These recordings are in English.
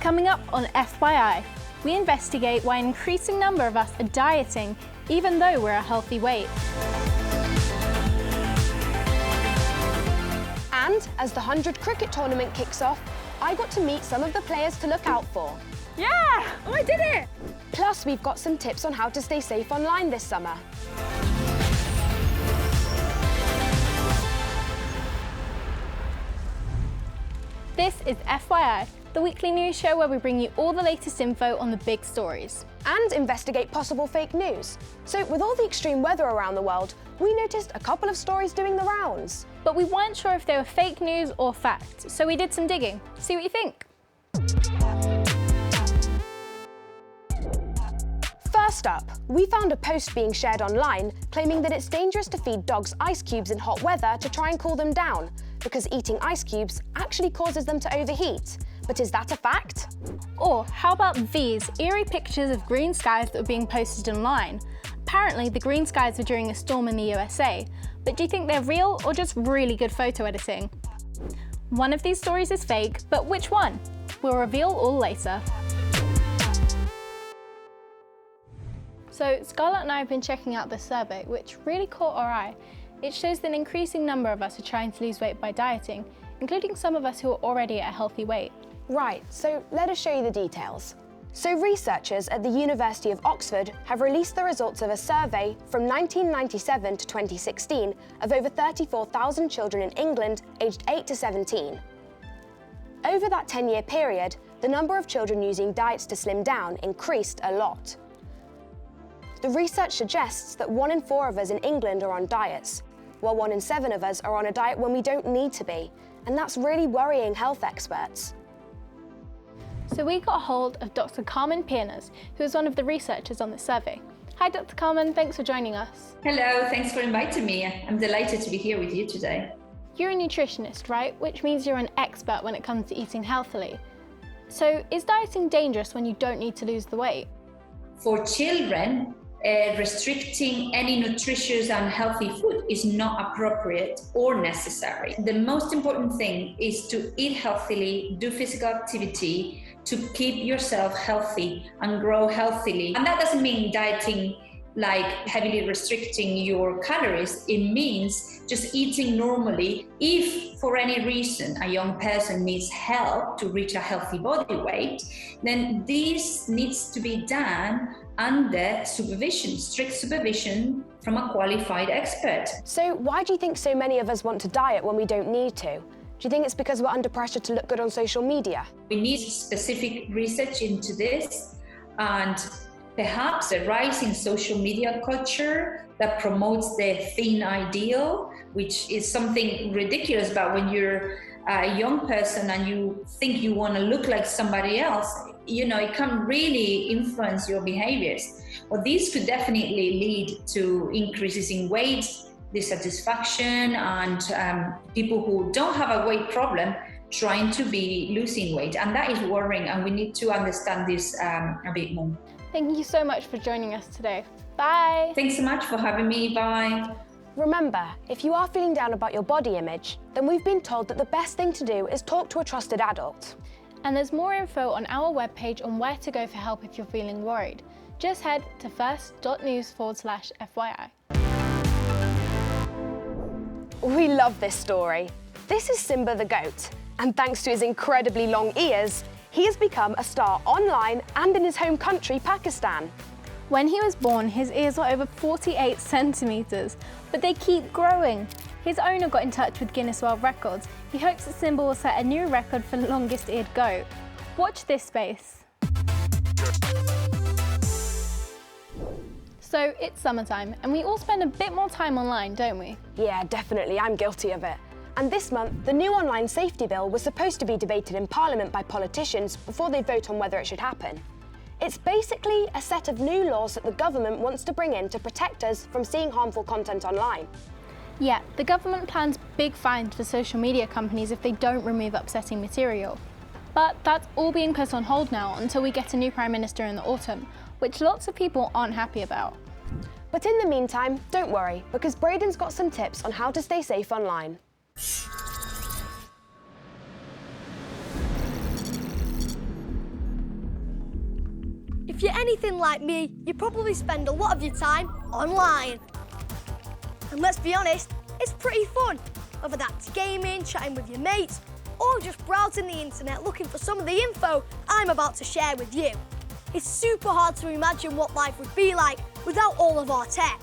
Coming up on FYI, we investigate why an increasing number of us are dieting even though we're a healthy weight. And as the 100 cricket tournament kicks off, I got to meet some of the players to look out for. Yeah! Oh, I did it! Plus, we've got some tips on how to stay safe online this summer. This is FYI, the weekly news show where we bring you all the latest info on the big stories. And investigate possible fake news. So with all the extreme weather around the world, we noticed a couple of stories doing the rounds. But we weren't sure if they were fake news or fact, so we did some digging. See what you think. First up, we found a post being shared online claiming that it's dangerous to feed dogs ice cubes in hot weather to try and cool them down, because eating ice cubes actually causes them to overheat. But is that a fact? Or how about these eerie pictures of green skies that were being posted online? Apparently the green skies were during a storm in the USA, but do you think they're real or just really good photo editing? One of these stories is fake, but which one? We'll reveal all later. So Scarlett and I have been checking out this survey, which really caught our eye. It shows that an increasing number of us are trying to lose weight by dieting, including some of us who are already at a healthy weight. Right, so let us show you the details. So researchers at the University of Oxford have released the results of a survey from 1997 to 2016 of over 34,000 children in England aged 8 to 17. Over that 10-year period, the number of children using diets to slim down increased a lot. The research suggests that 1 in 4 of us in England are on diets, while 1 in 7 of us are on a diet when we don't need to be, and that's really worrying health experts. So we got a hold of Dr. Carmen Piernas, who is one of the researchers on this survey. Hi Dr. Carmen, thanks for joining us. Hello, thanks for inviting me. I'm delighted to be here with you today. You're a nutritionist, right? Which means you're an expert when it comes to eating healthily. So is dieting dangerous when you don't need to lose the weight? For children, restricting any nutritious and healthy food is not appropriate or necessary. The most important thing is to eat healthily, do physical activity to keep yourself healthy and grow healthily. And that doesn't mean dieting like heavily restricting your calories. It means just eating normally. If for any reason a young person needs help to reach a healthy body weight, then this needs to be done under supervision, strict supervision from a qualified expert. So why do you think so many of us want to diet when we don't need to? Do you think it's because we're under pressure to look good on social media? We need specific research into this, and perhaps the rise in social media culture that promotes the thin ideal, which is something ridiculous, but when you're a young person and you think you want to look like somebody else, it can really influence your behaviors. Well, these could definitely lead to increases in weight, dissatisfaction, and people who don't have a weight problem trying to be losing weight. And that is worrying, and we need to understand this a bit more. Thank you so much for joining us today. Bye. Thanks so much for having me. Bye. Remember, if you are feeling down about your body image, then we've been told that the best thing to do is talk to a trusted adult. And there's more info on our webpage on where to go for help if you're feeling worried. Just head to first.news/FYI. We love this story. This is Simba the goat, and thanks to his incredibly long ears, he has become a star online and in his home country, Pakistan. When he was born, his ears were over 48 centimetres, but they keep growing. His owner got in touch with Guinness World Records. He hopes that Simba will set a new record for the longest eared goat. Watch this space. So it's summertime, and we all spend a bit more time online, don't we? Yeah, definitely, I'm guilty of it. And this month, the new online safety bill was supposed to be debated in Parliament by politicians before they vote on whether it should happen. It's basically a set of new laws that the government wants to bring in to protect us from seeing harmful content online. Yeah, the government plans big fines for social media companies if they don't remove upsetting material. But that's all being put on hold now until we get a new Prime Minister in the autumn, which lots of people aren't happy about. But in the meantime, don't worry, because Braden's got some tips on how to stay safe online. If you're anything like me, you probably spend a lot of your time online. And let's be honest, it's pretty fun. Whether that's gaming, chatting with your mates, or just browsing the internet looking for some of the info I'm about to share with you. It's super hard to imagine what life would be like without all of our tech.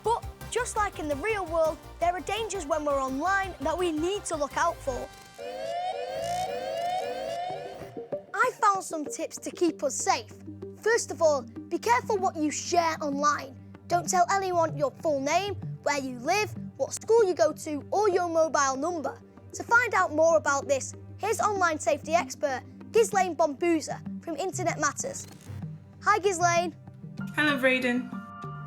But just like in the real world, there are dangers when we're online that we need to look out for. I found some tips to keep us safe. First of all, be careful what you share online. Don't tell anyone your full name, where you live, what school you go to, or your mobile number. To find out more about this, here's online safety expert Ghislaine Bombuza from Internet Matters. Hi Ghislaine. Hello Braden.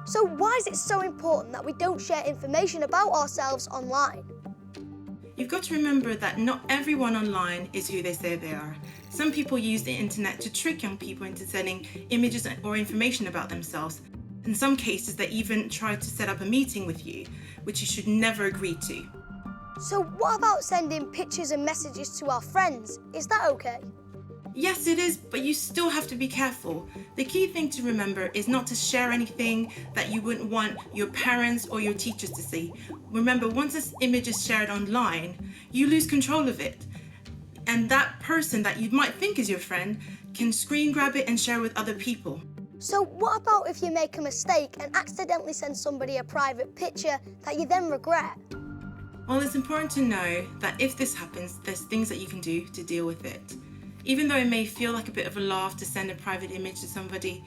So why is it so important that we don't share information about ourselves online? You've got to remember that not everyone online is who they say they are. Some people use the internet to trick young people into sending images or information about themselves. In some cases, they even try to set up a meeting with you, which you should never agree to. So what about sending pictures and messages to our friends? Is that okay? Yes, it is, but you still have to be careful. The key thing to remember is not to share anything that you wouldn't want your parents or your teachers to see. Remember, once this image is shared online, you lose control of it. And that person that you might think is your friend can screen grab it and share with other people. So what about if you make a mistake and accidentally send somebody a private picture that you then regret? Well, it's important to know that if this happens, there's things that you can do to deal with it. Even though it may feel like a bit of a laugh to send a private image to somebody,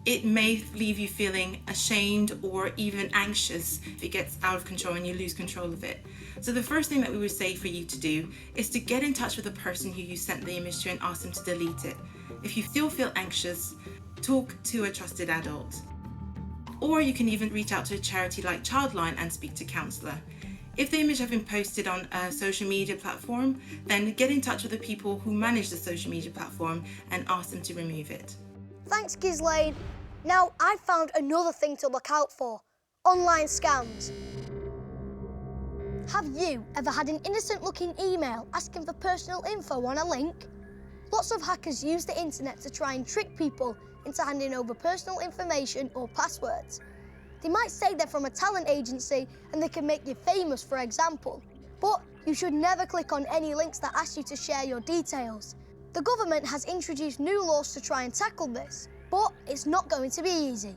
it may leave you feeling ashamed or even anxious if it gets out of control and you lose control of it. So the first thing that we would say for you to do is to get in touch with the person who you sent the image to and ask them to delete it. If you still feel anxious, talk to a trusted adult. Or you can even reach out to a charity like Childline and speak to a counsellor. If the image has been posted on a social media platform, then get in touch with the people who manage the social media platform and ask them to remove it. Thanks, Ghislaine. Now, I've found another thing to look out for: online scams. Have you ever had an innocent-looking email asking for personal info on a link? Lots of hackers use the internet to try and trick people into handing over personal information or passwords. They might say they're from a talent agency and they can make you famous, for example. But you should never click on any links that ask you to share your details. The government has introduced new laws to try and tackle this, but it's not going to be easy.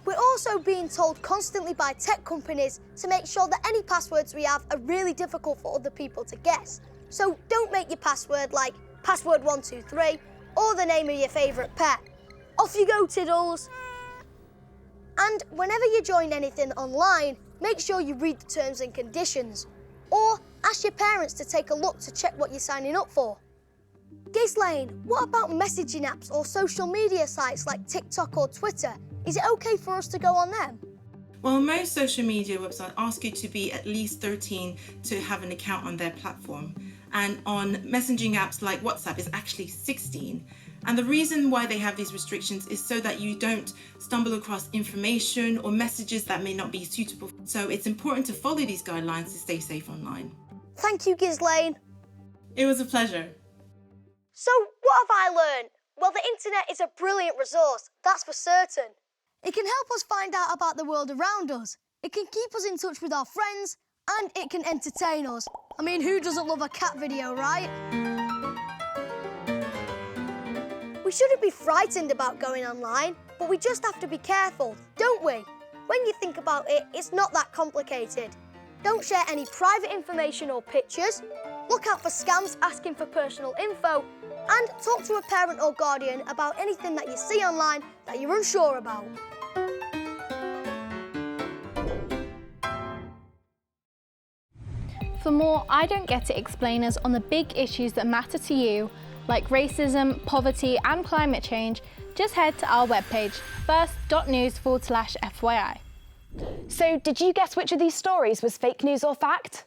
We're also being told constantly by tech companies to make sure that any passwords we have are really difficult for other people to guess. So don't make your password like password123 or the name of your favourite pet. Off you go, Tiddles! And whenever you join anything online, make sure you read the terms and conditions. Or ask your parents to take a look to check what you're signing up for. Ghislaine, what about messaging apps or social media sites like TikTok or Twitter? Is it okay for us to go on them? Well, most social media websites ask you to be at least 13 to have an account on their platform. And on messaging apps like WhatsApp is actually 16. And the reason why they have these restrictions is so that you don't stumble across information or messages that may not be suitable. So it's important to follow these guidelines to stay safe online. Thank you, Ghislaine. It was a pleasure. So what have I learned? Well, the internet is a brilliant resource, that's for certain. It can help us find out about the world around us. It can keep us in touch with our friends, and it can entertain us. I mean, who doesn't love a cat video, right? We shouldn't be frightened about going online, but we just have to be careful, don't we? When you think about it, it's not that complicated. Don't share any private information or pictures. Look out for scams asking for personal info, and talk to a parent or guardian about anything that you see online that you're unsure about. For more I Don't Get It explainers on the big issues that matter to you, like racism, poverty and climate change, just head to our webpage, first.news/FYI. So, did you guess which of these stories was fake news or fact?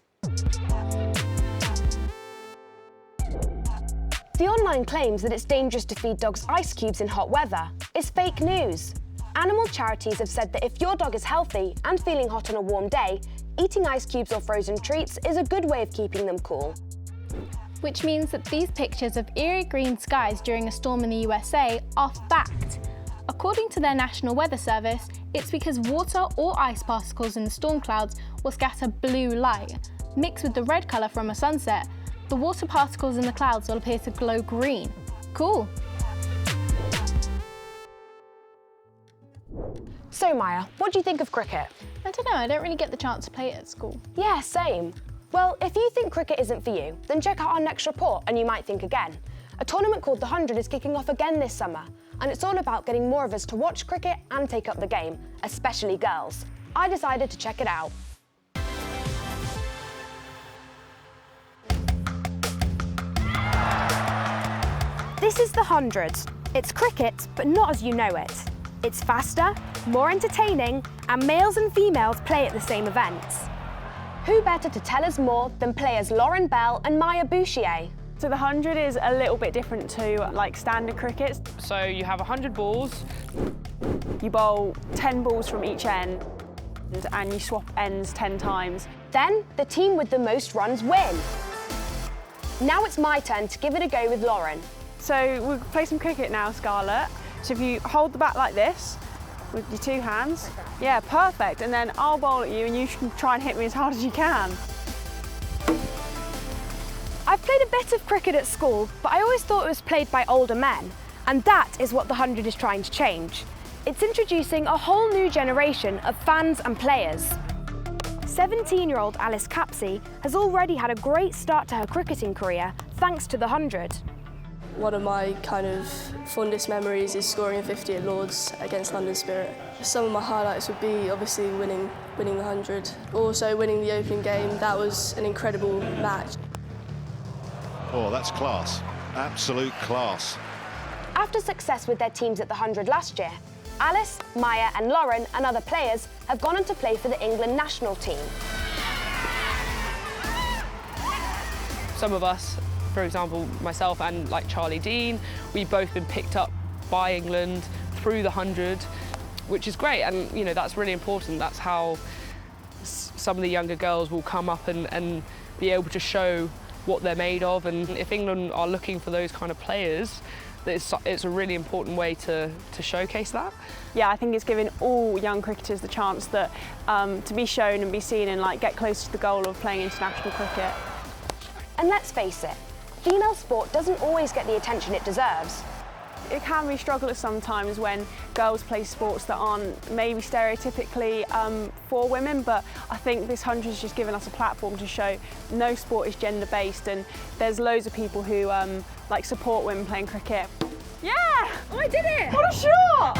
The online claims that it's dangerous to feed dogs ice cubes in hot weather is fake news. Animal charities have said that if your dog is healthy and feeling hot on a warm day, eating ice cubes or frozen treats is a good way of keeping them cool. which means that these pictures of eerie green skies during a storm in the USA are fact. According to their National Weather Service, it's because water or ice particles in the storm clouds will scatter blue light. Mixed with the red colour from a sunset, the water particles in the clouds will appear to glow green. Cool! So Maya, what do you think of cricket? I don't know, I don't really get the chance to play it at school. Yeah, same. Well, if you think cricket isn't for you, then check out our next report and you might think again. A tournament called the 100 is kicking off again this summer, and it's all about getting more of us to watch cricket and take up the game, especially girls. I decided to check it out. This is the 100. It's cricket, but not as you know it. It's faster, more entertaining, and males and females play at the same events. Who better to tell us more than players Lauren Bell and Maya Bouchier? So the 100 is a little bit different to like standard cricket. So you have 100 balls. You bowl 10 balls from each end and you swap ends 10 times. Then the team with the most runs win. Now it's my turn to give it a go with Lauren. So we'll play some cricket now, Scarlett. So if you hold the bat like this with your two hands, yeah, perfect. And then I'll bowl at you and you can try and hit me as hard as you can. I've played a bit of cricket at school, but I always thought it was played by older men. And that is what the 100 is trying to change. It's introducing a whole new generation of fans and players. 17-year-old Alice Capsey has already had a great start to her cricketing career thanks to the 100. One of my kind of fondest memories is scoring a 50 at Lord's against London Spirit. Some of my highlights would be obviously winning the 100. Also winning the opening game, that was an incredible match. Oh, that's class. Absolute class. After success with their teams at the 100 last year, Alice, Maya and Lauren and other players have gone on to play for the England national team. Some of us, for example, myself and like Charlie Dean, we've both been picked up by England through the 100, which is great. And, you know, that's really important. That's how some of the younger girls will come up and be able to show what they're made of. And if England are looking for those kind of players, it's a really important way to showcase that. Yeah, I think it's giving all young cricketers the chance that to be shown and be seen and like get close to the goal of playing international cricket. And let's face it, female sport doesn't always get the attention it deserves. It can be a struggle sometimes when girls play sports that aren't maybe stereotypically for women, but I think this 100 has just given us a platform to show no sport is gender-based, and there's loads of people who like support women playing cricket. Yeah! Oh, I did it! What a shot!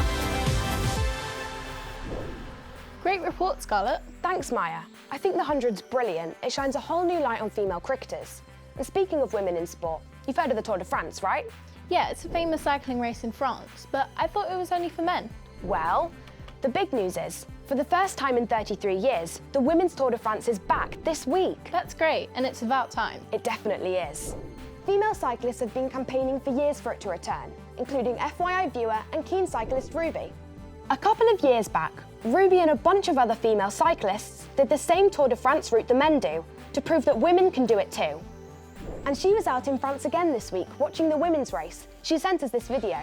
Great report, Scarlett. Thanks, Maya. I think the 100's brilliant. It shines a whole new light on female cricketers. And speaking of women in sport, you've heard of the Tour de France, right? Yeah, it's a famous cycling race in France, but I thought it was only for men. Well, the big news is, for the first time in 33 years, the Women's Tour de France is back this week. That's great, and it's about time. It definitely is. Female cyclists have been campaigning for years for it to return, including FYI viewer and keen cyclist Ruby. A couple of years back, Ruby and a bunch of other female cyclists did the same Tour de France route the men do, to prove that women can do it too. And she was out in France again this week, watching the women's race. She sent us this video.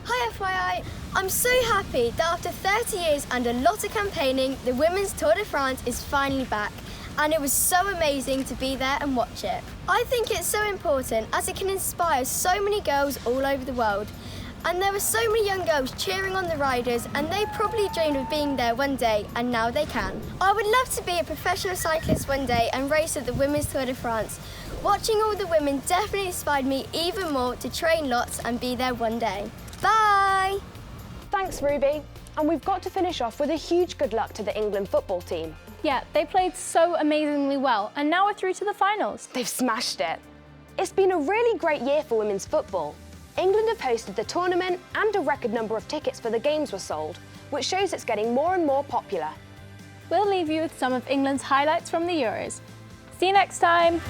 Hi FYI, I'm so happy that after 30 years and a lot of campaigning, the Women's Tour de France is finally back. And it was so amazing to be there and watch it. I think it's so important as it can inspire so many girls all over the world. And there were so many young girls cheering on the riders, and they probably dreamed of being there one day, and now they can. I would love to be a professional cyclist one day and race at the Women's Tour de France. Watching all the women definitely inspired me even more to train lots and be there one day. Bye! Thanks, Ruby. And we've got to finish off with a huge good luck to the England football team. Yeah, they played so amazingly well, and now we're through to the finals. They've smashed it. It's been a really great year for women's football. England have hosted the tournament and a record number of tickets for the games were sold, which shows it's getting more and more popular. We'll leave you with some of England's highlights from the Euros. See you next time!